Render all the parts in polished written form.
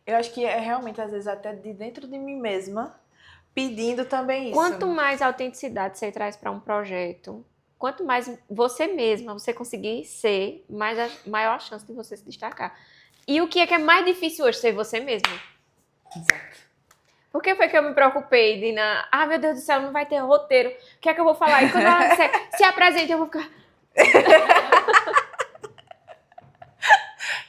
Eu acho que é realmente, às vezes, até de dentro de mim mesma, pedindo também isso. Quanto mais autenticidade você traz para um projeto, quanto mais você mesma, você conseguir ser, maior a chance de você se destacar. E o que é mais difícil hoje? Ser você mesma. Exato. Por que foi que eu me preocupei de meu Deus do céu, não vai ter roteiro, o que é que eu vou falar? E quando ela disser, se apresente, eu vou ficar...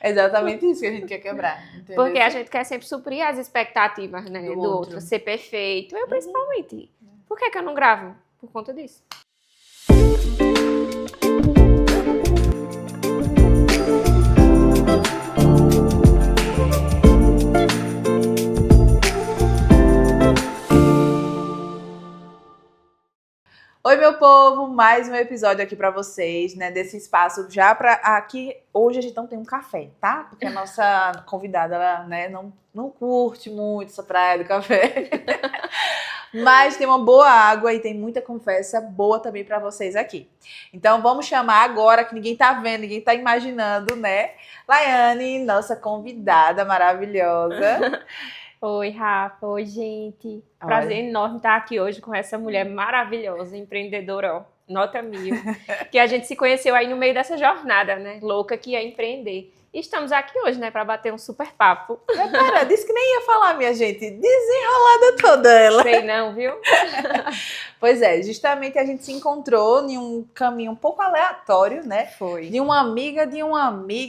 É exatamente isso que a gente quer quebrar. Entendeu? Porque a gente quer sempre suprir as expectativas, né, do outro, ser perfeito. Eu, principalmente. Por que eu não gravo? Por conta disso. Oi, meu povo, mais um episódio aqui pra vocês, né, desse espaço já pra... Aqui, hoje a gente não tem um café, tá? Porque a nossa convidada, ela, né, não curte muito essa praia do café. Mas tem uma boa água e tem muita conversa boa também pra vocês aqui. Então vamos chamar agora, que ninguém tá vendo, ninguém tá imaginando, né? Laiane, nossa convidada maravilhosa. Oi, Rafa. Oi, gente. Prazer enorme estar aqui hoje com essa mulher maravilhosa, empreendedora, ó, nota 1000. Que a gente se conheceu aí no meio dessa jornada, né? Louca que é empreender. E estamos aqui hoje, né, para bater um super papo. Cara, disse que nem ia falar, minha gente. Desenrolada toda ela. Sei não, viu? Pois é, justamente a gente se encontrou em um caminho um pouco aleatório, né? Foi. De uma amiga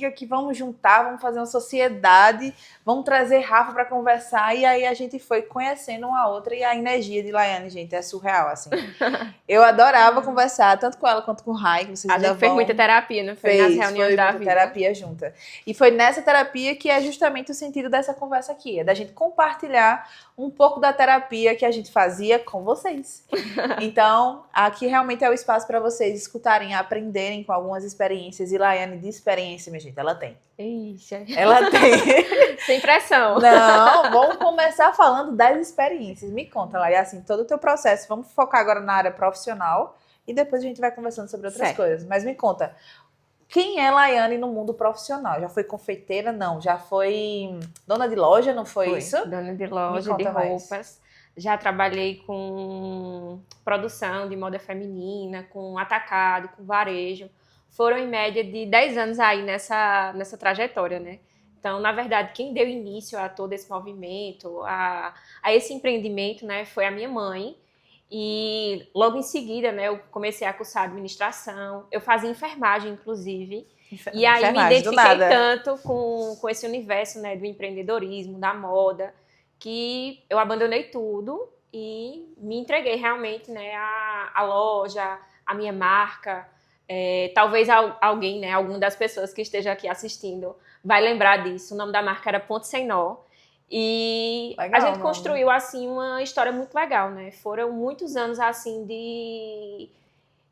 que vamos juntar, vamos fazer uma sociedade, vamos trazer Rafa para conversar, e aí a gente foi conhecendo uma outra, e a energia de Laiane, gente, é surreal, assim. Eu adorava conversar, tanto com ela quanto com o Rai, que vocês A gente fez muita terapia, não foi? Nas reuniões da vida. Terapia junta. E foi nessa terapia que é justamente o sentido dessa conversa aqui, é da gente compartilhar um pouco da terapia que a gente fazia com vocês. Então, aqui realmente é o espaço para vocês escutarem, aprenderem com algumas experiências. E Laiane, de experiência, minha gente, ela tem. Ixi. Ela tem. Sem pressão. Não, vamos começar falando das experiências. Me conta, Laiane, assim, todo o teu processo. Vamos focar agora na área profissional e depois a gente vai conversando sobre outras coisas. Mas me conta, quem é Laiane no mundo profissional? Já foi confeiteira? Não. Já foi dona de loja? Não foi isso? Dona de loja, de roupas. Mais. Já trabalhei com produção de moda feminina, com atacado, com varejo. Foram em média de 10 anos aí nessa trajetória, né? Então, na verdade, quem deu início a todo esse movimento, a esse empreendimento, né, foi a minha mãe. E logo em seguida, né, eu comecei a cursar administração. Eu fazia enfermagem, inclusive. E aí me identifiquei tanto com esse universo, né, do empreendedorismo, da moda, que eu abandonei tudo e me entreguei realmente, né, à loja, à minha marca. Talvez alguém, né, alguma das pessoas que esteja aqui assistindo vai lembrar disso. O nome da marca era Ponto Sem Nó. E legal, a gente construiu, assim, uma história muito legal, né? Foram muitos anos, assim, de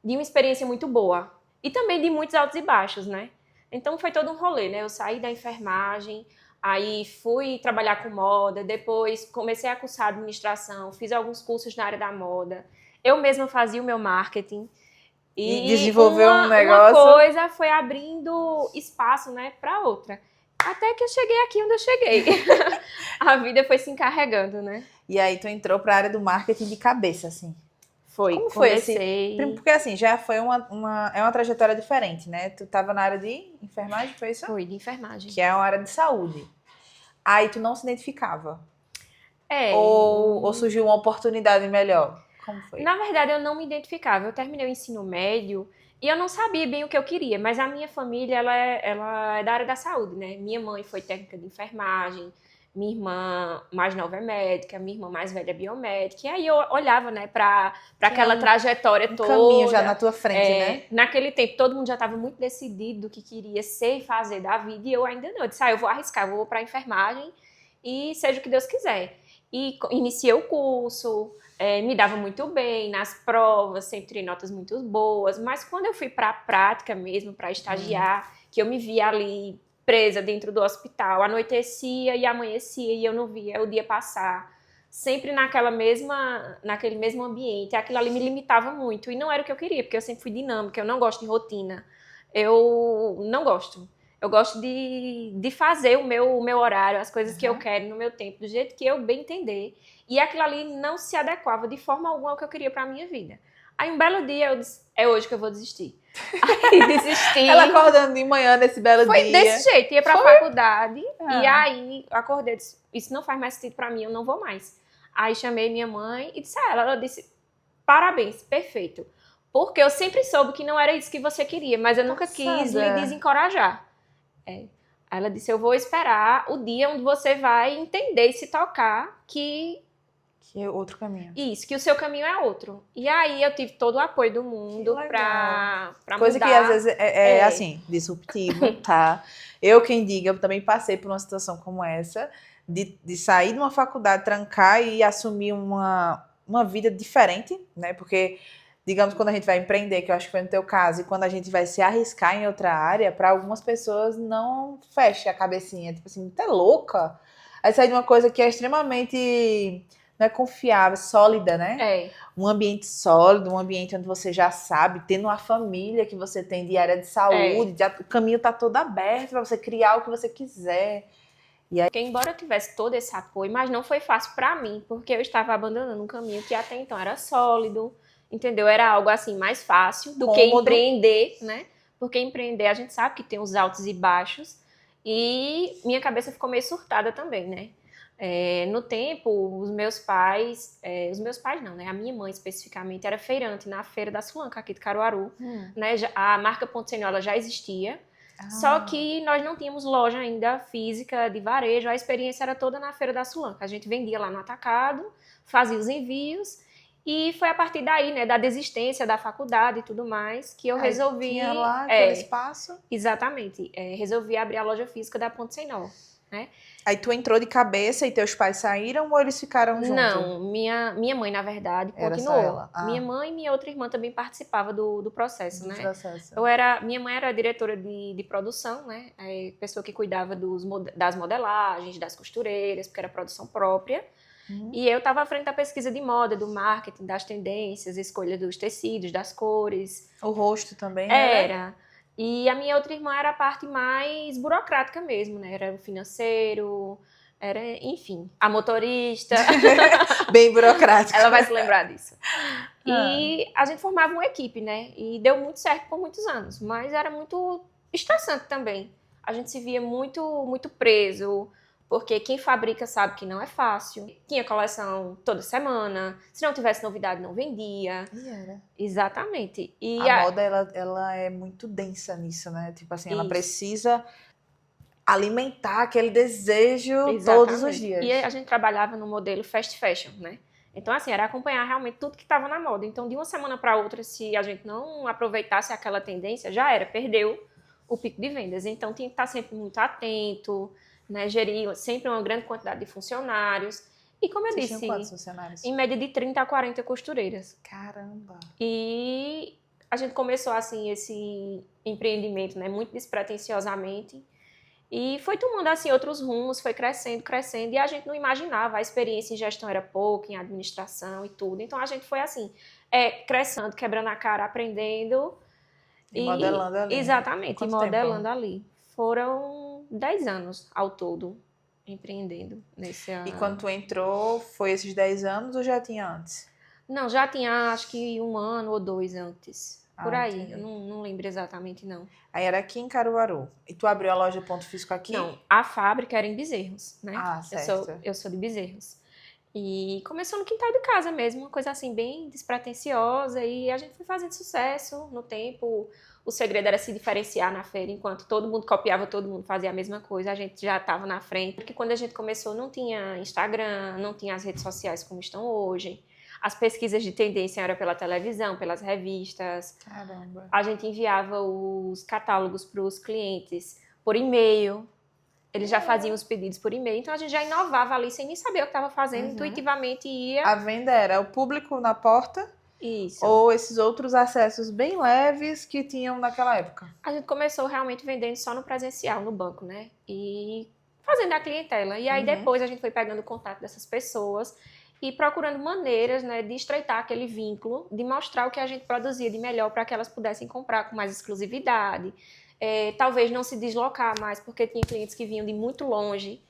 uma experiência muito boa. E também de muitos altos e baixos, né? Então, foi todo um rolê, né? Eu saí da enfermagem, aí fui trabalhar com moda, depois comecei a cursar administração, fiz alguns cursos na área da moda. Eu mesma fazia o meu marketing. E desenvolveu um negócio. Uma coisa foi abrindo espaço, né, para outra. Até que eu cheguei aqui onde eu cheguei. A vida foi se encarregando, né? E aí tu entrou para a área do marketing de cabeça, assim. Foi. Como foi esse? Porque assim, já foi uma trajetória diferente, né? Tu tava na área de enfermagem, foi isso? Foi, de enfermagem. Que é uma área de saúde. Aí tu não se identificava? É. Ou surgiu uma oportunidade melhor? Como foi? Na verdade, eu não me identificava. Eu terminei o ensino médio e eu não sabia bem o que eu queria. Mas a minha família, ela é da área da saúde, né? Minha mãe foi técnica de enfermagem, minha irmã mais nova é médica, minha irmã mais velha é biomédica. E aí eu olhava, né, para aquela trajetória toda. Caminho já na tua frente, né? Naquele tempo, todo mundo já estava muito decidido do que queria ser e fazer da vida. E eu ainda não. Eu disse, eu vou arriscar, vou para a enfermagem e seja o que Deus quiser. E iniciei o curso, me dava muito bem nas provas, sempre tirei notas muito boas. Mas quando eu fui para a prática mesmo, para estagiar, que eu me via ali presa dentro do hospital, anoitecia e amanhecia e eu não via o dia passar, sempre naquele mesmo ambiente, aquilo ali me limitava muito e não era o que eu queria, porque eu sempre fui dinâmica, eu não gosto de rotina, eu não gosto. Eu gosto de fazer o meu horário, as coisas que eu quero no meu tempo, do jeito que eu bem entender. E aquilo ali não se adequava de forma alguma ao que eu queria para a minha vida. Aí um belo dia eu disse, é hoje que eu vou desistir. Aí desisti. Ela acordando de manhã nesse belo dia. Foi desse jeito, ia pra faculdade. E aí eu acordei, disse, isso não faz mais sentido pra mim, eu não vou mais. Aí chamei minha mãe e disse a ela, disse, parabéns, perfeito. Porque eu sempre soube que não era isso que você queria, mas eu nunca quis lhe desencorajar. Aí ela disse, eu vou esperar o dia onde você vai entender e se tocar que é outro caminho. Isso, que o seu caminho é outro. E aí eu tive todo o apoio do mundo pra coisa mudar. Que às vezes é assim, disruptivo, tá? Eu, quem diga, eu também passei por uma situação como essa, de sair de uma faculdade, trancar e assumir uma vida diferente, né? Porque, digamos, quando a gente vai empreender, que eu acho que foi no teu caso, e quando a gente vai se arriscar em outra área, para algumas pessoas não fecha a cabecinha. Tipo assim, tu é louca? Aí sai de uma coisa que é extremamente... não é confiável, sólida, né? Um ambiente sólido, um ambiente onde você já sabe, tendo uma família que você tem de área de saúde, o caminho tá todo aberto para você criar o que você quiser. E aí... Porque embora eu tivesse todo esse apoio, mas não foi fácil para mim, porque eu estava abandonando um caminho que até então era sólido, entendeu? Era algo assim mais fácil do que empreender, né? Porque empreender a gente sabe que tem os altos e baixos, e minha cabeça ficou meio surtada também, né? No tempo, os meus pais não, né? A minha mãe especificamente era feirante na Feira da Sulanca, aqui de Caruaru, né? A marca Ponto Senhor, ela já existia, só que nós não tínhamos loja ainda física de varejo, a experiência era toda na Feira da Sulanca. A gente vendia lá no atacado, fazia os envios, e foi a partir daí, né, da desistência da faculdade e tudo mais, que eu resolvi... Tinha lá aquele espaço. Exatamente. Resolvi abrir a loja física da Ponto Senhor, né? Aí tu entrou de cabeça e teus pais saíram ou eles ficaram juntos? Não, minha mãe, na verdade, continuou. Ela. Minha mãe e minha outra irmã também participavam do processo, né? Processo. Minha mãe era diretora de produção, né? Pessoa que cuidava das modelagens, das costureiras, porque era produção própria. E eu estava à frente da pesquisa de moda, do marketing, das tendências, escolha dos tecidos, das cores. O rosto também era. E a minha outra irmã era a parte mais burocrática mesmo, né? Era o financeiro, enfim, a motorista. Bem burocrática. Ela vai se lembrar disso. E a gente formava uma equipe, né? E deu muito certo por muitos anos, mas era muito estressante também. A gente se via muito, muito preso, porque quem fabrica sabe que não é fácil. Tinha coleção toda semana. Se não tivesse novidade, não vendia. E era. Exatamente. E a moda, ela é muito densa nisso, né? Tipo assim, ela precisa alimentar aquele desejo todos os dias. E a gente trabalhava no modelo fast fashion, né? Então, assim, era acompanhar realmente tudo que estava na moda. Então, de uma semana para outra, se a gente não aproveitasse aquela tendência, já era, perdeu o pico de vendas. Então, tinha que estar sempre muito atento, né, gerir sempre uma grande quantidade de funcionários. E como eu disse, tinham quantos funcionários? Em média de 30 a 40 costureiras. Caramba! E a gente começou assim esse empreendimento, né, muito despretensiosamente. E foi tomando assim outros rumos, foi crescendo, e a gente não imaginava, a experiência em gestão era pouca, em administração e tudo. Então a gente foi assim, crescendo, quebrando a cara, aprendendo. E modelando ali. Exatamente, e modelando ali. Foram 10 anos ao todo empreendendo nesse ano. E quando tu entrou, foi esses 10 anos ou já tinha antes? Não, já tinha acho que 1 ano ou 2 antes. Por aí, entendi. Eu não lembro exatamente, não. Aí era aqui em Caruaru. E tu abriu a loja Ponto Físico aqui? Não, a fábrica era em Bezerros, né? Certo. Eu sou de Bezerros. E começou no quintal de casa mesmo, uma coisa assim bem despretensiosa. E a gente foi fazendo sucesso no tempo. O segredo era se diferenciar na feira, enquanto todo mundo copiava, todo mundo fazia a mesma coisa, a gente já estava na frente. Porque quando a gente começou não tinha Instagram, não tinha as redes sociais como estão hoje. As pesquisas de tendência eram pela televisão, pelas revistas. Caramba. A gente enviava os catálogos para os clientes por e-mail. Eles já faziam os pedidos por e-mail. Então, a gente já inovava ali sem nem saber o que estava fazendo. Intuitivamente ia... A venda era o público na porta? Isso. Ou esses outros acessos bem leves que tinham naquela época? A gente começou realmente vendendo só no presencial, no banco, né? E fazendo a clientela. E aí, depois, a gente foi pegando o contato dessas pessoas e procurando maneiras, né, de estreitar aquele vínculo, de mostrar o que a gente produzia de melhor para que elas pudessem comprar com mais exclusividade. talvez não se deslocar mais, porque tinha clientes que vinham de muito longe.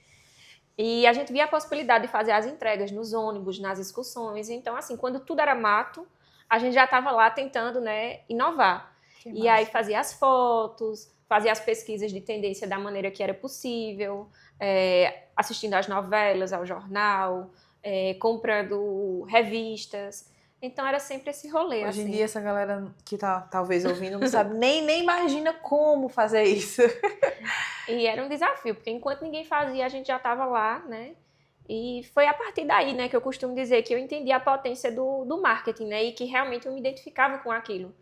E a gente via a possibilidade de fazer as entregas nos ônibus, nas excursões. Então, assim, quando tudo era mato, a gente já estava lá tentando, né, inovar. E aí fazia as fotos, fazia as pesquisas de tendência da maneira que era possível, assistindo às novelas, ao jornal, comprando revistas. Então era sempre esse rolê. Hoje assim. em dia essa galera que tá talvez ouvindo não sabe nem imagina como fazer isso. E era um desafio, porque enquanto ninguém fazia, a gente já estava lá, né? E foi a partir daí, né, que eu costumo dizer que eu entendi a potência do marketing, né? E que realmente eu me identificava com aquilo.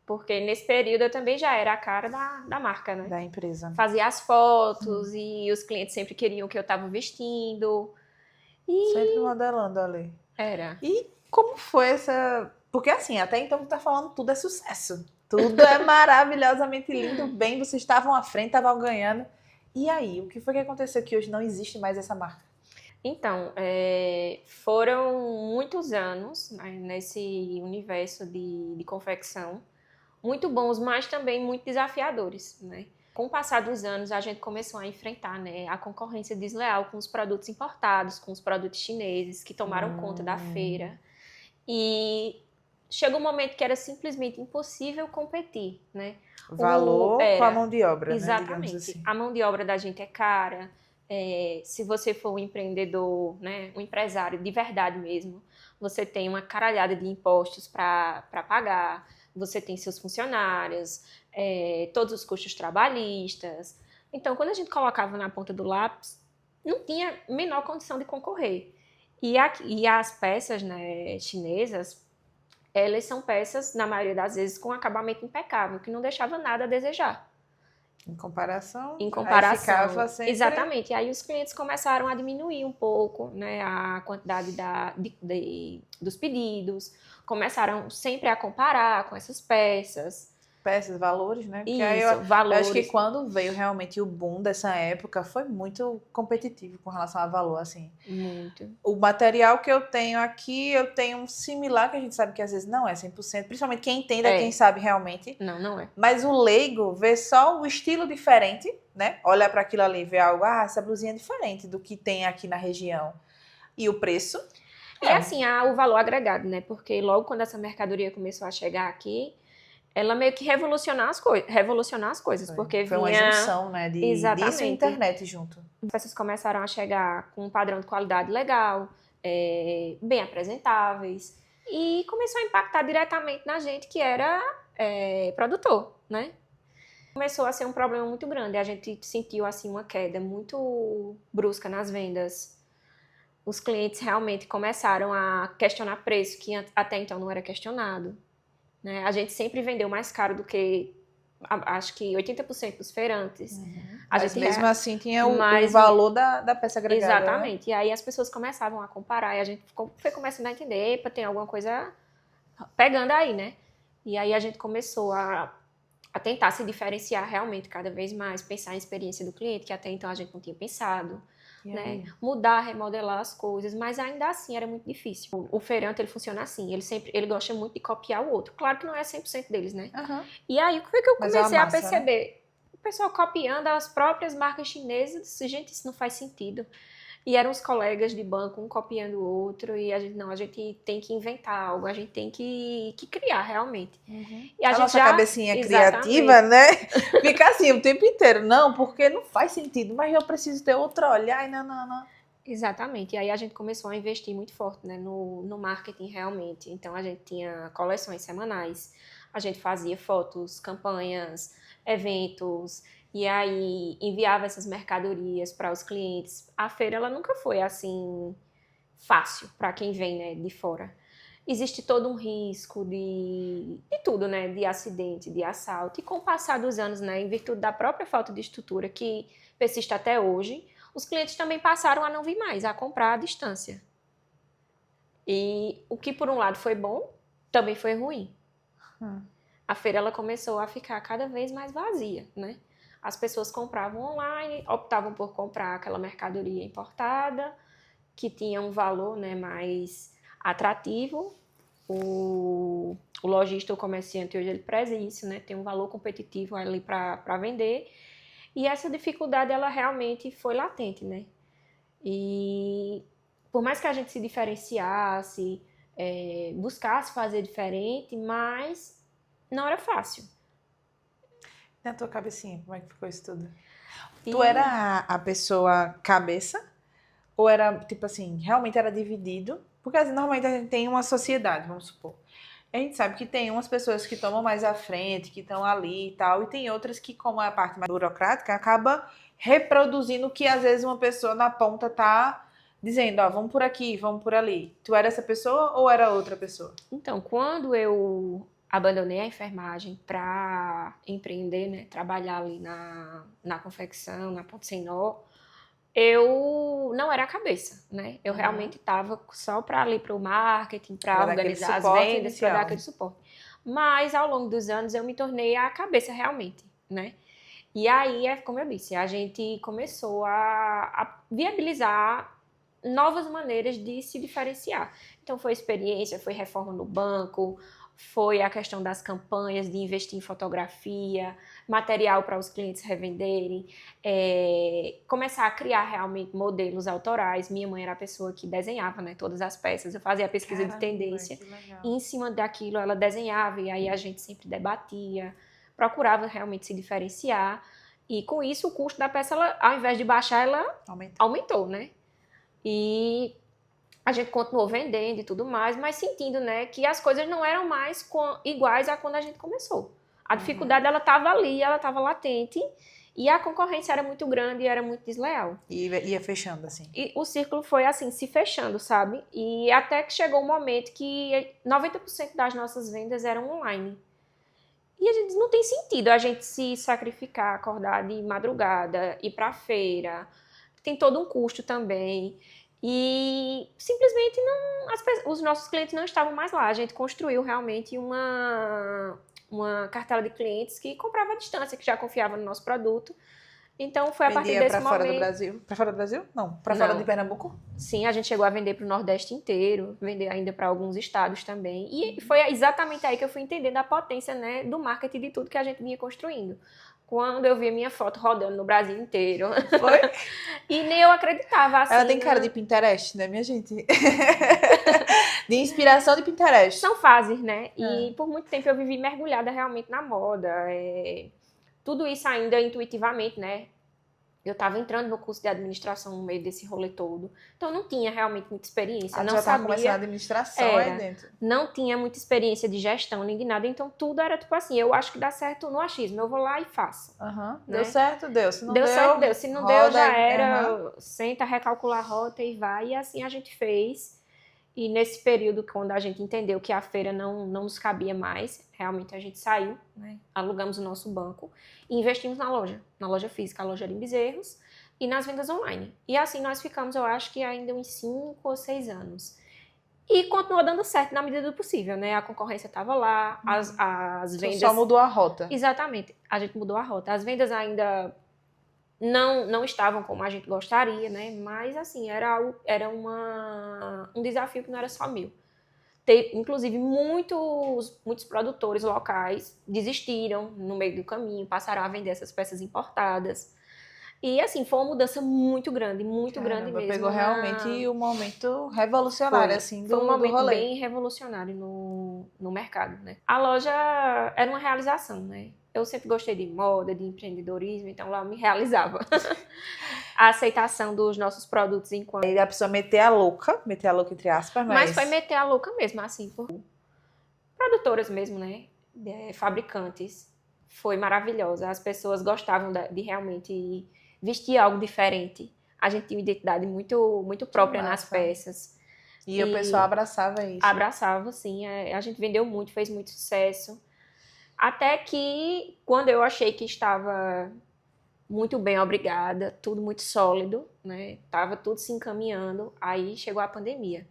Porque nesse período eu também já era a cara da marca, né? Da empresa. Fazia as fotos e os clientes sempre queriam que eu estava vestindo. E... Sempre modelando ali. Era. E como foi essa... Porque assim, até então você tá falando tudo é sucesso. Tudo é maravilhosamente lindo, bem, vocês estavam à frente, estavam ganhando. E aí, o que foi que aconteceu que hoje não existe mais essa marca? Então, foram muitos anos, né, nesse universo de confecção, muito bons, mas também muito desafiadores, né? Com o passar dos anos, a gente começou a enfrentar, né, a concorrência desleal com os produtos importados, com os produtos chineses que tomaram conta da feira. E chegou um momento que era simplesmente impossível competir, né? Valor com a mão de obra, exatamente. Né? Digamos assim. A mão de obra da gente é cara. Se você for um empreendedor, né, um empresário de verdade mesmo, você tem uma caralhada de impostos para pagar, você tem seus funcionários, todos os custos trabalhistas. Então, quando a gente colocava na ponta do lápis, não tinha a menor condição de concorrer. E as peças, né, chinesas, elas são peças, na maioria das vezes, com acabamento impecável, que não deixava nada a desejar. Em comparação, aí ficava sempre... Exatamente. E aí os clientes começaram a diminuir um pouco, né, a quantidade dos pedidos, começaram sempre a comparar com essas peças. Valores, né? Porque Isso, aí eu valores. acho que quando veio realmente o boom dessa época, foi muito competitivo com relação a valor, assim. Muito. O material que eu tenho aqui, eu tenho um similar, que a gente sabe que às vezes não é 100%, principalmente quem entende é quem sabe realmente. Não é. Mas o leigo vê só o estilo diferente, né? Olha para aquilo ali e vê algo, essa blusinha é diferente do que tem aqui na região. E o preço? E assim, o valor agregado, né? Porque logo quando essa mercadoria começou a chegar aqui, ela meio que revolucionar as coisas, porque foi uma junção, né, disso e internet junto. As peças começaram a chegar com um padrão de qualidade legal, bem apresentáveis, e começou a impactar diretamente na gente que era produtor, né? Começou a ser um problema muito grande, a gente sentiu assim uma queda muito brusca nas vendas. Os clientes realmente começaram a questionar preço, que até então não era questionado. Né? A gente sempre vendeu mais caro do que, acho que 80% dos feirantes. Mas mesmo assim tinha o valor da peça agregada. Exatamente. Né? E aí as pessoas começavam a comparar e a gente foi começando a entender, epa, tem alguma coisa pegando aí, né? E aí a gente começou a tentar se diferenciar realmente cada vez mais, pensar em experiência do cliente, que até então a gente não tinha pensado. Né? Mudar, remodelar as coisas, mas ainda assim era muito difícil. O feirante, ele funciona assim, ele gosta muito de copiar o outro. Claro que não é 100% deles, né? E aí, o que foi que eu comecei a perceber? Né? O pessoal copiando as próprias marcas chinesas, disse, gente, isso não faz sentido. E eram os colegas de banco, um copiando o outro, e a gente tem que inventar algo, a gente tem que criar realmente. E a nossa cabecinha criativa, né? Fica assim o tempo inteiro. Não, porque não faz sentido, mas eu preciso ter outro olhar e não. Exatamente. E aí a gente começou a investir muito forte, né, no marketing realmente. Então a gente tinha coleções semanais, a gente fazia fotos, campanhas, eventos, e aí enviava essas mercadorias para os clientes. A feira, ela nunca foi assim fácil para quem vem, né, de fora. Existe todo um risco de tudo, né, de acidente, de assalto. E com o passar dos anos, né, em virtude da própria falta de estrutura que persiste até hoje, os clientes também passaram a não vir mais, a comprar à distância. E o que por um lado foi bom, também foi ruim. A feira, ela começou a ficar cada vez mais vazia, né? As pessoas compravam online, optavam por comprar aquela mercadoria importada, que tinha um valor, né, mais atrativo, O lojista, o comerciante, hoje ele preza isso, né? Tem um valor competitivo ali para vender. E essa dificuldade, ela realmente foi latente, né? E por mais que a gente se diferenciasse, buscasse fazer diferente, mas não era fácil. Na tua cabecinha, como é que ficou isso tudo? Tu era a pessoa cabeça? Ou era, tipo assim, realmente era dividido? Porque assim, normalmente a gente tem uma sociedade, vamos supor. A gente sabe que tem umas pessoas que tomam mais à frente, que estão ali e tal, e tem outras que, como é a parte mais burocrática, acaba reproduzindo o que às vezes uma pessoa na ponta tá dizendo, ó, vamos por aqui, vamos por ali. Tu era essa pessoa ou era outra pessoa? Então, quando eu abandonei a enfermagem para empreender, né, trabalhar ali na confecção, na ponta sem nó, eu não era a cabeça, né? Eu realmente estava só para ali para o marketing, para organizar as vendas, para dar aquele suporte. Mas ao longo dos anos eu me tornei a cabeça realmente, né? E aí, como eu disse, a gente começou a viabilizar novas maneiras de se diferenciar. Então foi experiência, foi reforma no banco, foi a questão das campanhas de investir em fotografia, material para os clientes revenderem, começar a criar realmente modelos autorais. Minha mãe era a pessoa que desenhava, né, todas as peças, eu fazia a pesquisa de tendência, e em cima daquilo ela desenhava, e aí a gente sempre debatia, procurava realmente se diferenciar, e com isso o custo da peça, ela, ao invés de baixar, ela aumentou, né? E a gente continuou vendendo e tudo mais, mas sentindo, né, que as coisas não eram mais iguais a quando a gente começou. A dificuldade, ela estava ali, ela estava latente, e a concorrência era muito grande e era muito desleal. E ia fechando, assim. E o círculo foi, assim, se fechando, sabe? E até que chegou um momento que 90% das nossas vendas eram online. E a gente não tem sentido a gente se sacrificar, acordar de madrugada, ir pra feira, tem todo um custo também. E simplesmente os nossos clientes não estavam mais lá. A gente construiu realmente uma cartela de clientes que comprava à distância, que já confiava no nosso produto. Então foi a partir desse momento... Vendia para fora do Brasil? Para fora do Brasil? Não. Para fora de Pernambuco? Sim, a gente chegou a vender para o Nordeste inteiro, vender ainda para alguns estados também. E foi exatamente aí que eu fui entendendo a potência, né, do marketing de tudo que a gente vinha construindo. Quando eu vi a minha foto rodando no Brasil inteiro. Foi? E nem eu acreditava, assim. Ela tem cara de Pinterest, né, minha gente? De inspiração de Pinterest. São fases, né? E por muito tempo eu vivi mergulhada realmente na moda. Tudo isso ainda intuitivamente, né? Eu estava entrando no curso de administração no meio desse rolê todo. Então, não tinha realmente muita experiência. Não já estava sabia. Começando a administração aí dentro. Não tinha muita experiência de gestão, nem de nada. Então, tudo era tipo assim, eu acho que dá certo no achismo. Eu vou lá e faço. Né? Deu certo, deu. Se não deu certo, deu. Se não deu, já era. Senta, recalcular a rota e vai. E assim a gente fez. E nesse período, quando a gente entendeu que a feira não nos cabia mais, realmente a gente saiu, né? Alugamos o nosso banco e investimos na loja física, a loja de Bezerros, e nas vendas online. E assim nós ficamos, eu acho que ainda uns 5 ou 6 anos. E continuou dando certo na medida do possível, né? A concorrência estava lá, as vendas... Só mudou a rota. Exatamente, a gente mudou a rota. As vendas ainda não estavam como a gente gostaria, né? Mas, assim, era um desafio que não era só meu. Inclusive, muitos produtores locais desistiram no meio do caminho, passaram a vender essas peças importadas. E, assim, foi uma mudança muito grande mesmo. Pegou realmente um momento revolucionário, assim, do rolê. Foi um momento bem revolucionário no mercado, né? A loja era uma realização, né? Eu sempre gostei de moda, de empreendedorismo, então lá eu me realizava. A aceitação dos nossos produtos enquanto... Aí a pessoa meter a louca entre aspas, mas foi meter a louca mesmo, assim, por produtoras mesmo, né? Fabricantes. Foi maravilhosa. As pessoas gostavam de realmente vestir algo diferente. A gente tinha uma identidade muito, muito própria nas peças. E o pessoal abraçava isso. Abraçava, sim. A gente vendeu muito, fez muito sucesso. Até que, quando eu achei que estava muito bem, obrigada, tudo muito sólido, né? Tava tudo se encaminhando, aí chegou a pandemia.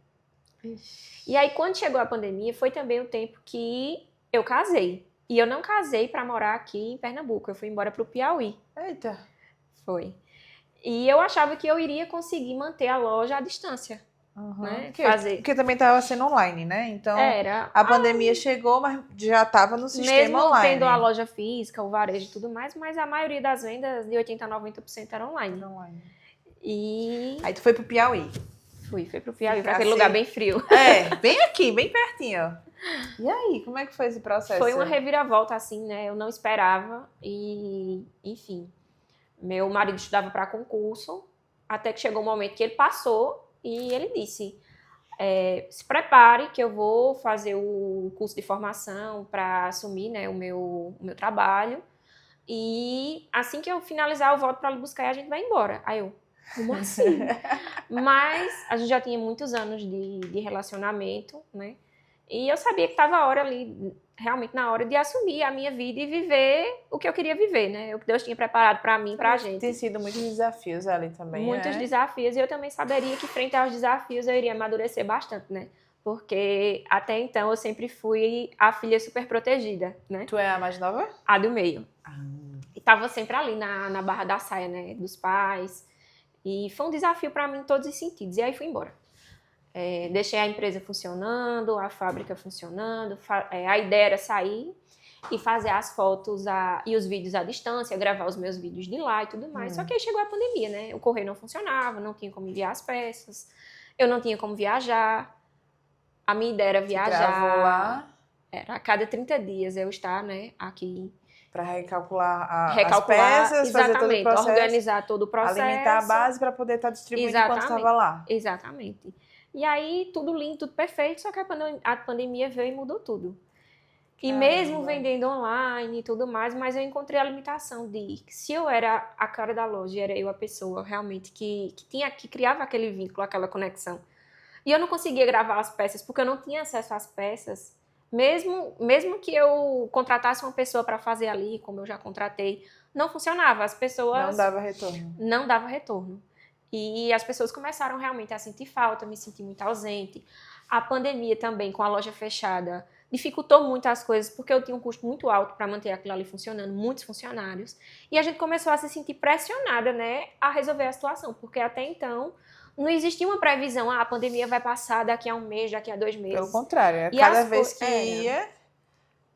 Ixi. E aí, quando chegou a pandemia, foi também o tempo que eu casei. E eu não casei para morar aqui em Pernambuco, eu fui embora pro Piauí. Eita! Foi. E eu achava que eu iria conseguir manter a loja à distância. né? Porque também estava sendo online, né? Então, Era. a pandemia chegou, mas já estava no sistema Mesmo online. tendo a loja física, o varejo e tudo mais, mas a maioria das vendas, de 80% a 90%, era online. E... Aí tu foi pro Piauí. Fui pro Piauí, pra aquele lugar bem frio. Bem aqui, bem pertinho. E aí, como é que foi esse processo? Foi uma reviravolta, assim, né? Eu não esperava e, enfim, meu marido estudava para concurso, até que chegou um momento que ele passou e ele disse, se prepare que eu vou fazer o curso de formação para assumir, né, o meu trabalho e assim que eu finalizar eu volto para lhe buscar e a gente vai embora. Aí eu, como assim? Mas a gente já tinha muitos anos de relacionamento, né? E eu sabia que estava a hora ali, realmente na hora de assumir a minha vida e viver o que eu queria viver, né? O que Deus tinha preparado para mim, para a gente. Tem sido muitos desafios ali também, Muitos desafios. E eu também saberia que frente aos desafios eu iria amadurecer bastante, né? Porque até então eu sempre fui a filha super protegida, né? Tu é a mais nova? A do meio. E tava sempre ali na barra da saia, né? Dos pais. E foi um desafio para mim em todos os sentidos. E aí fui embora. Deixei a empresa funcionando, a fábrica funcionando. A ideia era sair e fazer as fotos e os vídeos à distância, gravar os meus vídeos de lá e tudo mais. Só que aí chegou a pandemia, né? O correio não funcionava, não tinha como enviar as peças, eu não tinha como viajar. A minha ideia era viajar. Lá. Era a cada 30 dias eu estar, né, aqui. Para recalcular as peças, exatamente, fazer todo o processo, organizar todo o processo. Alimentar a base para poder estar distribuindo enquanto estava lá. Exatamente. E aí, tudo lindo, tudo perfeito, só que a pandemia veio e mudou tudo. E mesmo vendendo online e tudo mais, mas eu encontrei a limitação de que se eu era a cara da loja, era eu a pessoa realmente que criava aquele vínculo, aquela conexão. E eu não conseguia gravar as peças, porque eu não tinha acesso às peças. Mesmo que eu contratasse uma pessoa para fazer ali, como eu já contratei, não funcionava. As pessoas... Não dava retorno. E as pessoas começaram realmente a sentir falta, me sentir muito ausente. A pandemia também, com a loja fechada, dificultou muito as coisas, porque eu tinha um custo muito alto para manter aquilo ali funcionando, muitos funcionários. E a gente começou a se sentir pressionada, né, a resolver a situação, porque até então não existia uma previsão, a pandemia vai passar daqui a um mês, daqui a 2 meses. Pelo contrário, cada vez que ia,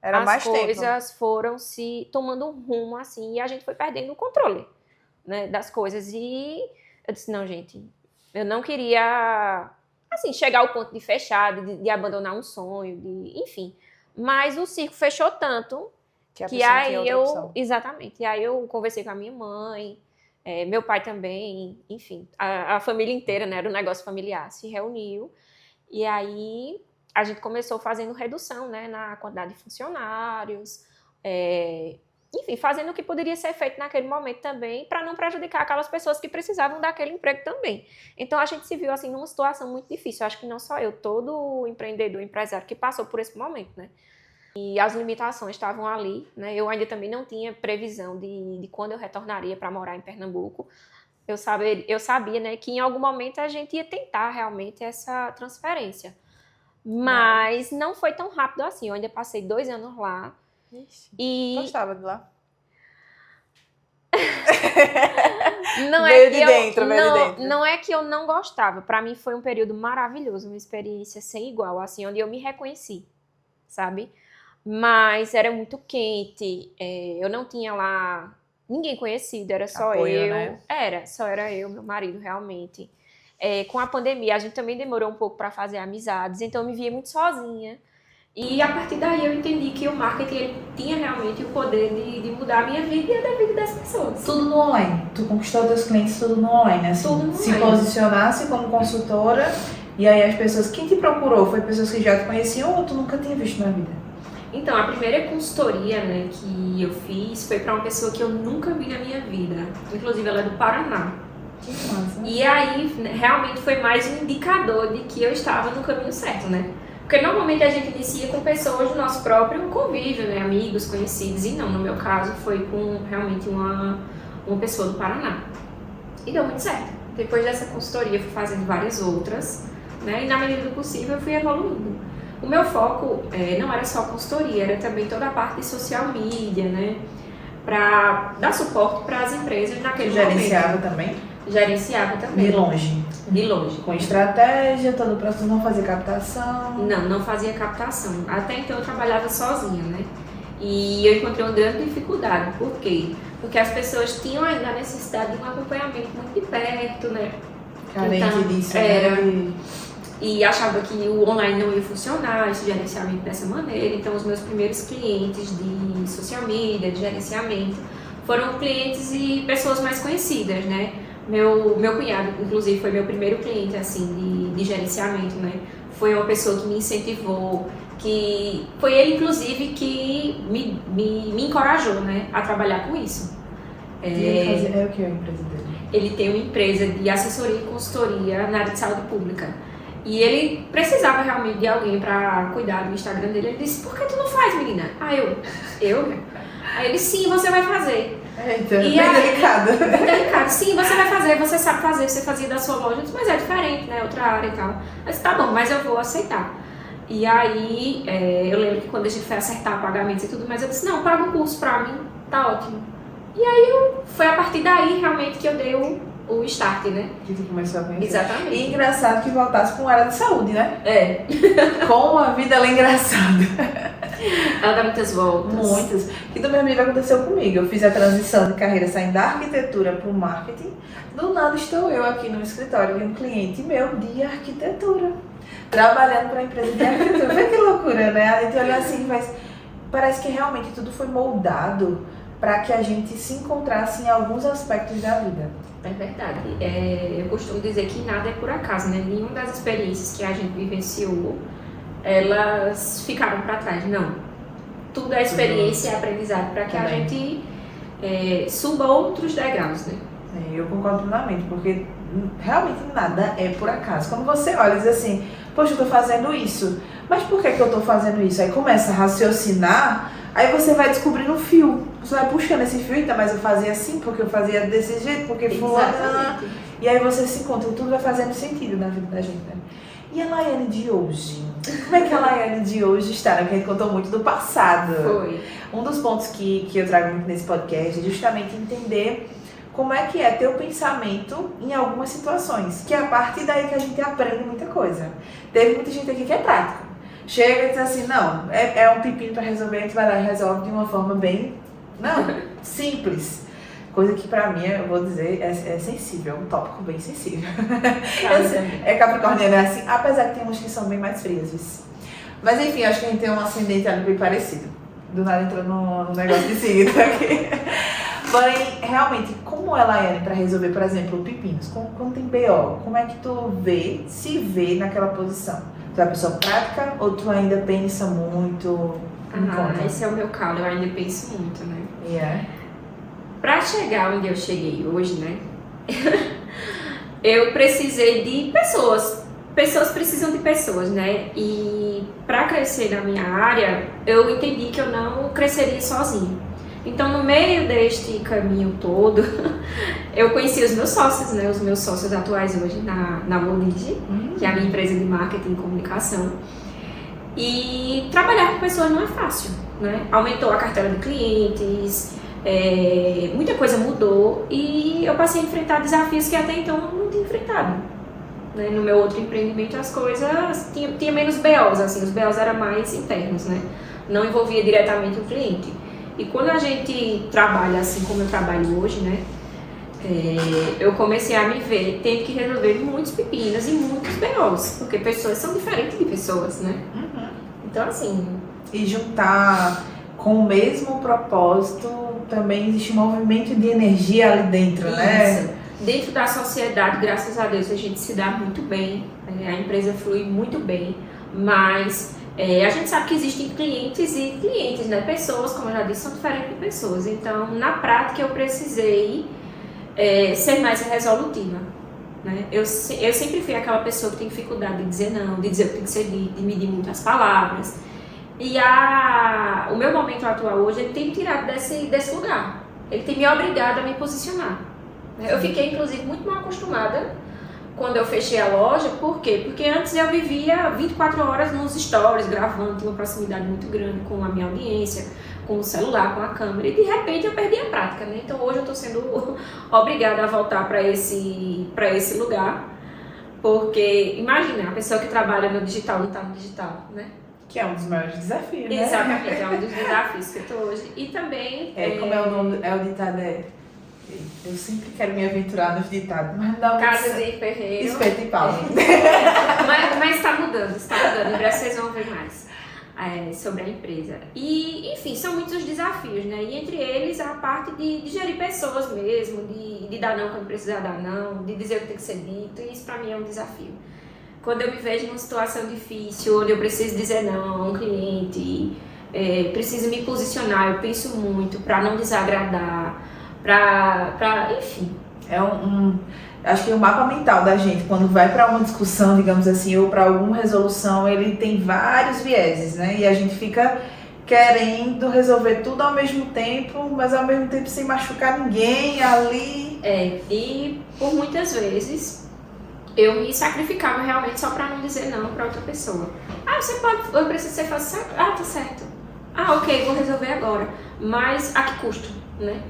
era mais tempo. As coisas foram se tomando um rumo assim, e a gente foi perdendo o controle, né, das coisas. E eu disse, não, gente, eu não queria, assim, chegar ao ponto de fechar, de abandonar um sonho, enfim. Mas o circo fechou tanto que aí eu... Exatamente. E aí eu conversei com a minha mãe, meu pai também, enfim. A família inteira, né, era um negócio familiar, se reuniu. E aí a gente começou fazendo redução, né, na quantidade de funcionários, enfim, fazendo o que poderia ser feito naquele momento também, para não prejudicar aquelas pessoas que precisavam daquele emprego também. Então, a gente se viu, assim, numa situação muito difícil. Eu acho que não só eu, todo empreendedor, empresário que passou por esse momento, né? E as limitações estavam ali, né? Eu ainda também não tinha previsão de quando eu retornaria para morar em Pernambuco. Eu sabia, né, que em algum momento a gente ia tentar realmente essa transferência. Mas não foi tão rápido assim. Eu ainda passei 2 anos lá. Ixi, e gostava de lá? Não é que eu não gostava. Para mim foi um período maravilhoso, uma experiência sem igual, assim, onde eu me reconheci, sabe? Mas era muito quente, eu não tinha lá ninguém conhecido, era só apoio, eu. Né? Era eu, meu marido, realmente. Com a pandemia, a gente também demorou um pouco para fazer amizades, então eu me via muito sozinha. E a partir daí eu entendi que o marketing ele tinha realmente o poder de mudar a minha vida e a da vida das pessoas. Tudo no online. Tu conquistou teus clientes tudo no online, assim. Tudo no Se online. posicionasse como consultora e aí as pessoas... Quem te procurou? Foi pessoas que já te conheciam ou tu nunca tinha visto na vida? Então, a primeira consultoria, né, que eu fiz foi para uma pessoa que eu nunca vi na minha vida. Inclusive, ela é do Paraná. Que massa. E aí, realmente foi mais um indicador de que eu estava no caminho certo, né? Porque normalmente a gente inicia com pessoas do nosso próprio convívio, né? Amigos, conhecidos. E não, no meu caso, foi com realmente uma pessoa do Paraná. E deu muito certo. Depois dessa consultoria, eu fui fazendo várias outras, né? E na medida do possível, eu fui evoluindo. O meu foco não era só consultoria, era também toda a parte de social media, né? Para dar suporte para as empresas naquele momento. Gerenciava também? Gerenciava também. De longe. De longe. Com estratégia, todo o processo, não fazia captação. Não fazia captação. Até então eu trabalhava sozinha, né? E eu encontrei uma grande dificuldade. Por quê? Porque as pessoas tinham ainda a necessidade de um acompanhamento muito de perto, né? Carente então, disso, né? E achava que o online não ia funcionar, esse gerenciamento dessa maneira. Então, os meus primeiros clientes de social media, de gerenciamento, foram clientes e pessoas mais conhecidas, né? Meu cunhado, inclusive, foi meu primeiro cliente, assim, de gerenciamento, né? Foi uma pessoa que me incentivou, que foi ele, inclusive, que me encorajou, né? A trabalhar com isso. E ele fazia, o que é a empresa dele? Ele tem uma empresa de assessoria e consultoria na área de saúde pública. E ele precisava realmente de alguém para cuidar do Instagram dele. Ele disse, por que tu não faz, menina? Eu? Aí ele, sim, você vai fazer. Eita, bem delicado. Bem delicado. Sim, você vai fazer, você sabe fazer, você fazia da sua loja. Eu disse, mas é diferente, né? Outra área e tal. Eu disse, tá bom, mas eu vou aceitar. E aí, eu lembro que quando a gente foi acertar pagamentos e tudo, mas eu disse, não, paga um curso pra mim, tá ótimo. E aí, foi a partir daí, realmente, que eu dei o start, né? Que tu começou a conhecer. Exatamente. E engraçado que voltasse com área de saúde, né? É. Como a vida ela é engraçada. Ela dá muitas voltas. Muitas. Que do mesmo nível aconteceu comigo. Eu fiz a transição de carreira saindo da arquitetura para o marketing. Do nada estou eu aqui no escritório de um cliente meu de arquitetura. Trabalhando para a empresa de arquitetura. Vê que loucura, né? A gente olha assim, mas parece que realmente tudo foi moldado para que a gente se encontrasse em alguns aspectos da vida. É verdade. Eu costumo dizer que nada é por acaso, né? Nenhuma das experiências que a gente vivenciou, elas ficaram para trás. Não. Tudo é experiência e aprendizado para que a gente suba outros degraus, né? Eu concordo plenamente, porque realmente nada é por acaso. Quando você olha e diz assim, poxa, eu tô fazendo isso, mas por que eu tô fazendo isso? Aí começa a raciocinar, aí você vai descobrindo um fio. Você vai puxando esse fio, então, mas eu fazia assim, porque eu fazia desse jeito, porque fulano... E aí você se encontra, tudo vai fazendo sentido na vida da gente, né? E a Laiane de hoje? Como é que a Laiane de hoje está? Porque a gente contou muito do passado. Foi. Um dos pontos que eu trago muito nesse podcast é justamente entender como é que é ter o pensamento em algumas situações. Que é a partir daí que a gente aprende muita coisa. Teve muita gente aqui que é prático. Chega e diz assim, não, é um pepino para resolver, a gente vai lá e resolve de uma forma bem, simples. Coisa que pra mim, eu vou dizer, é sensível, é um tópico bem sensível. É capricorniano, é assim, apesar que tem uns que são bem mais frias, viu? Mas enfim, acho que a gente tem um ascendente ali bem parecido. Do nada entrou no negócio de signo aqui. Porém, realmente, como é, Laiane, pra resolver, por exemplo, pepinos? Quando tem BO, como é que tu se vê naquela posição? Tu é uma pessoa prática ou tu ainda pensa muito? Esse é o meu calo, eu ainda penso muito, né? Yeah. Pra chegar onde eu cheguei hoje, né? Eu precisei de pessoas. Pessoas precisam de pessoas, né? E pra crescer na minha área, eu entendi que eu não cresceria sozinha. Então, no meio deste caminho todo, eu conheci os meus sócios, né? Os meus sócios atuais hoje na Molige, que é a minha empresa de marketing e comunicação. E trabalhar com pessoas não é fácil, né? Aumentou a carteira de clientes, muita coisa mudou e eu passei a enfrentar desafios que até então não tinha enfrentado. Né? No meu outro empreendimento as coisas tinha menos BOs, assim, os BOs eram mais internos, né? Não envolvia diretamente o cliente. E quando a gente trabalha assim como eu trabalho hoje, né? Eu comecei a me ver tendo que resolver muitos pepinos e muitos BOs, porque pessoas são diferentes de pessoas, né? Uhum. Então, assim... E juntar com o mesmo propósito, também existe um movimento de energia ali dentro, né? Dentro da sociedade, graças a Deus, a gente se dá muito bem, a empresa flui muito bem, mas a gente sabe que existem clientes e clientes, né? Pessoas, como eu já disse, são diferentes de pessoas. Então, na prática, eu precisei ser mais resolutiva. Né? Eu sempre fui aquela pessoa que tem dificuldade de dizer não, de dizer o que tem que ser dito, de medir muitas palavras. E o meu momento atual hoje, ele tem me tirado desse lugar. Ele tem me obrigado a me posicionar. Eu fiquei, inclusive, muito mal acostumada quando eu fechei a loja. Por quê? Porque antes eu vivia 24 horas nos stories, gravando, tinha uma proximidade muito grande com a minha audiência, com o celular, com a câmera, e de repente eu perdi a prática, né? Então hoje eu estou sendo obrigada a voltar para esse lugar, porque imagina, a pessoa que trabalha no digital não está no digital, né? Que é um dos maiores desafios, né? Exatamente, é um dos desafios que eu estou hoje. E também... Como é o nome, o ditado eu sempre quero me aventurar nos ditados, mas não... Casa de ferreiro. Espeto e pau. Mas está mudando. Em breve vocês vão ver mais sobre a empresa. E, enfim, são muitos os desafios, né? E entre eles a parte de gerir pessoas mesmo, de dar não quando precisar dar não, de dizer o que tem que ser dito, e isso para mim é um desafio. Quando eu me vejo numa situação difícil, onde eu preciso dizer não a um cliente, preciso me posicionar, eu penso muito para não desagradar, enfim. Acho que o mapa mental da gente, quando vai para uma discussão, digamos assim, ou para alguma resolução, ele tem vários vieses, né? E a gente fica querendo resolver tudo ao mesmo tempo, mas ao mesmo tempo sem machucar ninguém ali. E por muitas vezes eu me sacrificava realmente só para não dizer não para outra pessoa. Você pode, eu preciso ser fácil, tá certo. Ok, vou resolver agora. Mas a que custo, né?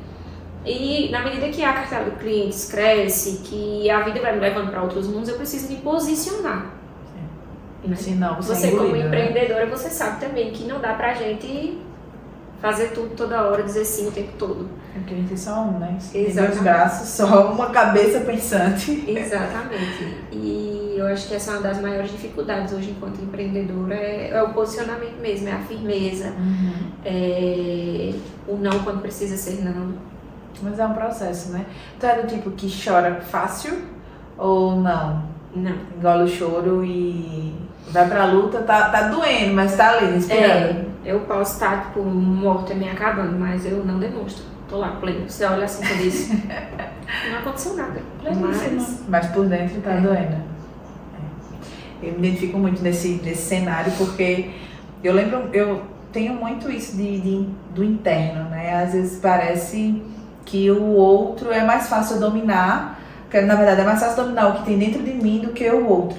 E na medida que a carteira de clientes cresce, que a vida vai me levando para outros mundos, eu preciso me posicionar. Né? Senão você como empreendedora, você sabe também que não dá pra gente fazer tudo toda hora, dizer sim o tempo todo. Porque a gente é só um, né? Exatamente. Tem 2 braços, só uma cabeça pensante. Exatamente. E eu acho que essa é uma das maiores dificuldades hoje enquanto empreendedora, é o posicionamento mesmo, é a firmeza, o não quando precisa ser não. Mas é um processo, né? Tu é do tipo que chora fácil ou não? Não. Engole o choro e vai pra luta, tá doendo, mas tá ali, respirando. Eu posso estar, tipo, morta, me acabando, mas eu não demonstro. Tô lá, pleno. Você olha assim e diz, não aconteceu nada. Mas por dentro tá doendo. Eu me identifico muito nesse cenário, porque eu tenho muito isso do interno, né? Às vezes parece que o outro é mais fácil dominar, porque na verdade é mais fácil dominar o que tem dentro de mim do que o outro.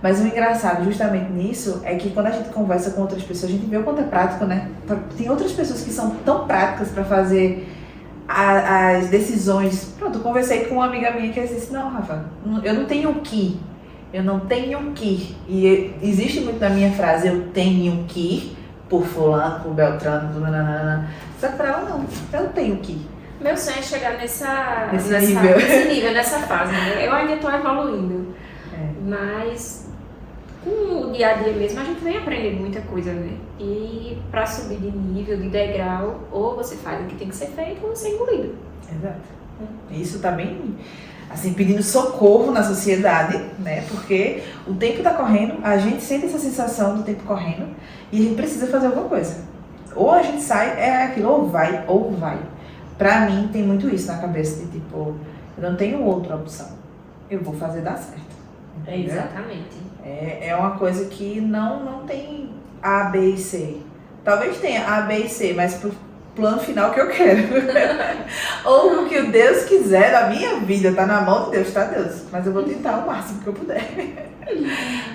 Mas o engraçado justamente nisso é que quando a gente conversa com outras pessoas, a gente vê o quanto é prático, né? Tem outras pessoas que são tão práticas para fazer as decisões. Pronto, eu conversei com uma amiga minha que disse, não, Rafa, eu não tenho o que. Eu não tenho o que. E existe muito na minha frase, eu tenho que, por fulano, por beltrano, por nananana. Só que pra ela não, eu não tenho o que. Meu sonho é chegar nesse nível, nessa fase, né? Eu ainda estou evoluindo, mas com o dia a dia mesmo a gente vem aprendendo muita coisa, né? E para subir de nível, de degrau, ou você faz o que tem que ser feito, ou você é engolido. Exato. Isso tá bem, assim, pedindo socorro na sociedade, né? Porque o tempo tá correndo, a gente sente essa sensação do tempo correndo e a gente precisa fazer alguma coisa. Ou a gente sai, é aquilo, ou vai. Pra mim, tem muito isso na cabeça, de tipo, eu não tenho outra opção. Eu vou fazer dar certo. Entendeu? Exatamente. É uma coisa que não tem A, B e C. Talvez tenha A, B e C, mas pro plano final que eu quero. Ou o que o Deus quiser da minha vida, tá na mão de Deus, tá, Deus? Mas eu vou tentar o máximo que eu puder.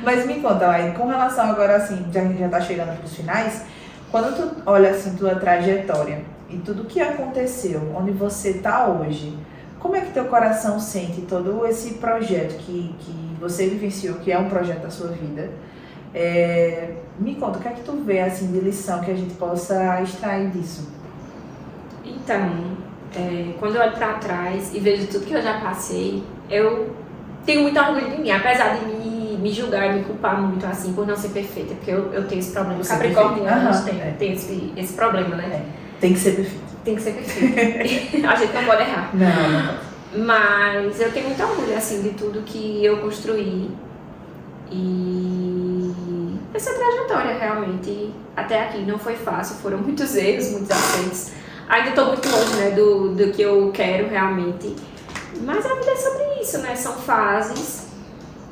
Mas me conta, Laine, com relação agora, assim, já tá chegando pros finais, quando tu olha, assim, tua trajetória e tudo que aconteceu, onde você tá hoje, como é que teu coração sente todo esse projeto que você vivenciou, que é um projeto da sua vida? Me conta, o que é que tu vê, assim, de lição que a gente possa extrair disso? Então, quando eu olho pra trás e vejo tudo que eu já passei, eu tenho muito orgulho de mim, apesar de me julgar e me culpar muito, assim, por não ser perfeita, porque eu tenho esse problema. Capricorniano, a gente tem esse problema, né? Tem que ser perfeito. Tem que ser perfeito. A gente não pode errar. Não pode. Mas eu tenho muito orgulho, assim, de tudo que eu construí. E essa trajetória, realmente, até aqui não foi fácil. Foram muitos erros, muitos acertos. Ainda estou muito longe, né, do que eu quero, realmente. Mas a vida é sobre isso, né? São fases.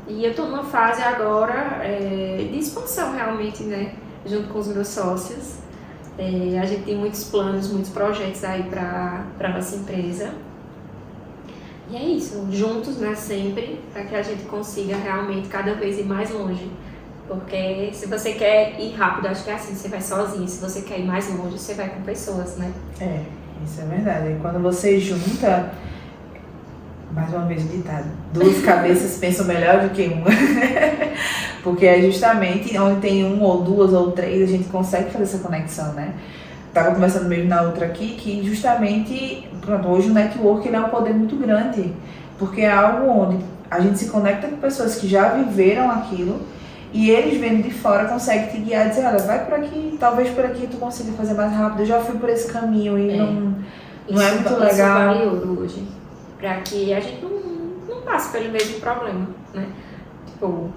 E eu estou numa fase agora de expansão, realmente, né? Junto com os meus sócios. A gente tem muitos planos, muitos projetos aí para a nossa empresa. E é isso, juntos, né, sempre, para que a gente consiga realmente cada vez ir mais longe Porque se você quer ir rápido, acho que é assim, você vai sozinho. Se você quer ir mais longe, você vai com pessoas, né? Isso é verdade. E quando você junta, mais uma vez o ditado, duas cabeças pensam melhor do que uma. Porque é justamente onde tem um ou duas ou três, a gente consegue fazer essa conexão, né? Estava conversando mesmo na outra aqui, que justamente, pronto, hoje o network ele é um poder muito grande. Porque é algo onde a gente se conecta com pessoas que já viveram aquilo e eles vendo de fora conseguem te guiar e dizer, olha, vai por aqui, talvez por aqui tu consiga fazer mais rápido, eu já fui por esse caminho e não é muito legal. Isso vale ouro hoje, para que a gente não passe pelo mesmo problema, né? Tipo,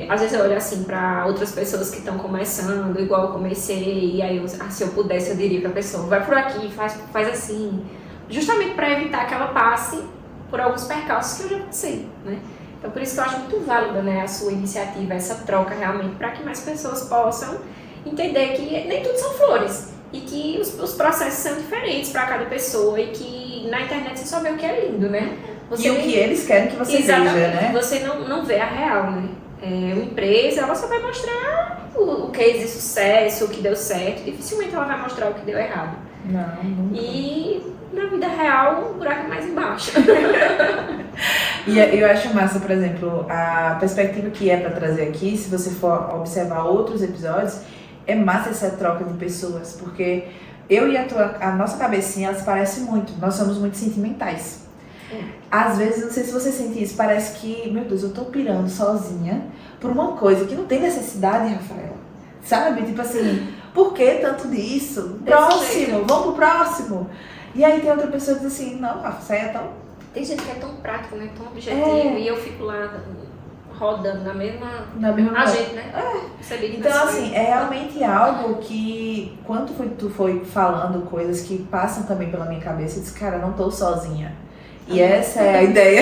às vezes eu olho assim para outras pessoas que estão começando, igual eu comecei, e aí se eu pudesse eu diria pra pessoa, vai por aqui, faz assim, justamente para evitar que ela passe por alguns percalços que eu já passei, né? Então, por isso que eu acho muito válida, né, a sua iniciativa, essa troca realmente, para que mais pessoas possam entender que nem tudo são flores e que os processos são diferentes para cada pessoa e que na internet você só vê o que é lindo, né? Você e o que eles querem que você veja, né? Você não vê a real, né? Uma empresa, ela só vai mostrar o case de sucesso, o que deu certo, dificilmente ela vai mostrar o que deu errado. Não, nunca. E na vida real, o buraco é mais embaixo. E eu acho massa, por exemplo, a perspectiva que é para trazer aqui, se você for observar outros episódios, é massa essa troca de pessoas, porque eu e a nossa cabecinha, elas parecem muito, nós somos muito sentimentais. Às vezes, não sei se você sente isso, parece que, meu Deus, eu tô pirando sozinha por uma coisa que não tem necessidade, Rafaela. Sabe? Tipo assim, por que tanto disso? Próximo, vamos pro próximo. E aí tem outra pessoa que diz assim, não, Rafa, isso aí é tão... Tem gente que é tão prático, né? Tão objetivo, e eu fico lá rodando na mesma gente, né? Então, assim, é realmente algo que, quando tu foi falando coisas que passam também pela minha cabeça, eu disse, cara, eu não tô sozinha. E essa é a ideia.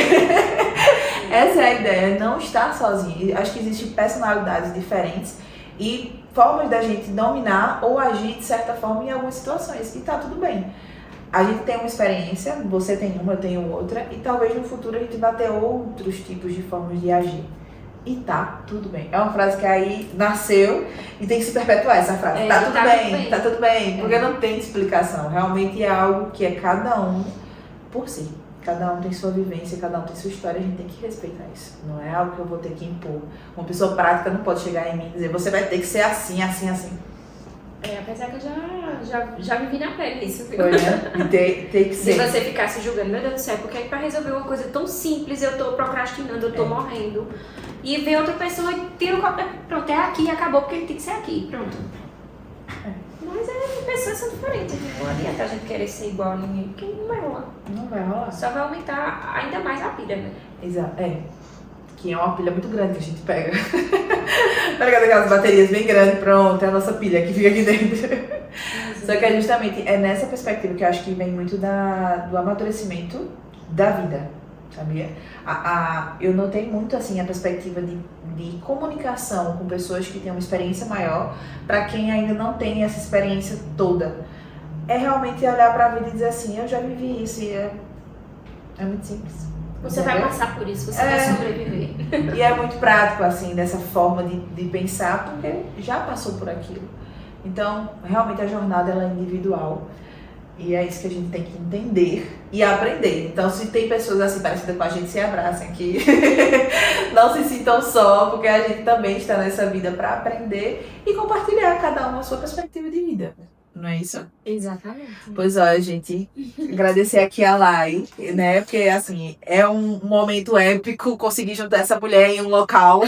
Essa é a ideia, não estar sozinha. Acho que existem personalidades diferentes e formas da gente dominar ou agir de certa forma em algumas situações. E tá tudo bem. A gente tem uma experiência, você tem uma, eu tenho outra, e talvez no futuro a gente vá ter outros tipos de formas de agir. E tá tudo bem. É uma frase que aí nasceu e tem que se perpetuar essa frase. Tá tudo bem, porque não tem explicação. Realmente é algo que é cada um por si. Cada um tem sua vivência, cada um tem sua história, a gente tem que respeitar isso. Não é algo que eu vou ter que impor. Uma pessoa prática não pode chegar em mim e dizer, você vai ter que ser assim, assim, assim. Apesar que eu já vivi na pele isso, viu? Foi, né? E tem que ser. Se você ficar se julgando, meu Deus do céu, porque pra resolver uma coisa tão simples eu tô procrastinando, eu tô morrendo. E vem outra pessoa e tira o copo, pronto, é aqui e acabou, porque ele tem que ser aqui, pronto. Mas pessoas são diferentes, não adianta a gente querer ser igual a ninguém, porque não vai rolar. Não vai rolar. Só vai aumentar ainda mais a pilha, né? Exato, que é uma pilha muito grande que a gente pega. Pega daquelas baterias bem grandes, pronto, é a nossa pilha que fica aqui dentro. Só que é justamente nessa perspectiva que eu acho que vem muito do amadurecimento da vida, sabia? Eu notei muito assim a perspectiva de comunicação com pessoas que têm uma experiência maior para quem ainda não tem essa experiência toda. É realmente olhar para a vida e dizer assim, eu já vivi isso e é muito simples. Você vai passar por isso, você vai sobreviver. E é muito prático, assim, dessa forma de pensar, porque já passou por aquilo. Então, realmente a jornada ela é individual. E é isso que a gente tem que entender e aprender. Então, se tem pessoas assim parecidas com a gente, se abracem aqui. Não se sintam só, porque a gente também está nessa vida para aprender e compartilhar cada um a sua perspectiva de vida. Não é isso? Exatamente. Pois ó, gente, agradecer aqui a Lai, né? Porque, assim, é um momento épico conseguir juntar essa mulher em um local.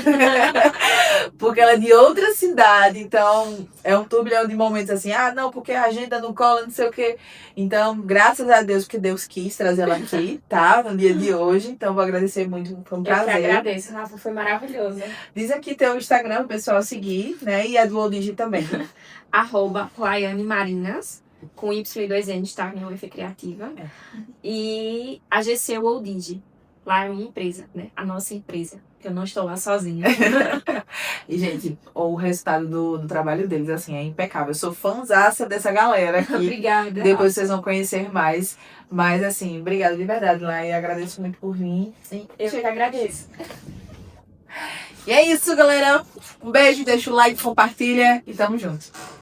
Porque ela é de outra cidade, então é um turbilhão de momentos assim, não, porque a agenda não cola, não sei o quê. Então, graças a Deus que Deus quis trazer ela aqui, tá? No dia de hoje. Então, vou agradecer muito, foi um prazer. Eu que agradeço, Rafa, foi maravilhoso. Diz aqui teu Instagram, o pessoal seguir, né? E a do Oldigi também. @Laiane Marinas, com Y e 2N, está em UF Criativa. E a GC Oldigi. Lá é minha empresa, né? A nossa empresa. Eu não estou lá sozinha. E, gente, o resultado do trabalho deles, assim, é impecável. Eu sou fãzaça dessa galera aqui. Obrigada. Depois vocês vão conhecer mais. Mas, assim, obrigada de verdade, Lai. Agradeço muito por vir. Sim, eu que agradeço. E é isso, galera. Um beijo, deixa o like, compartilha e tamo junto.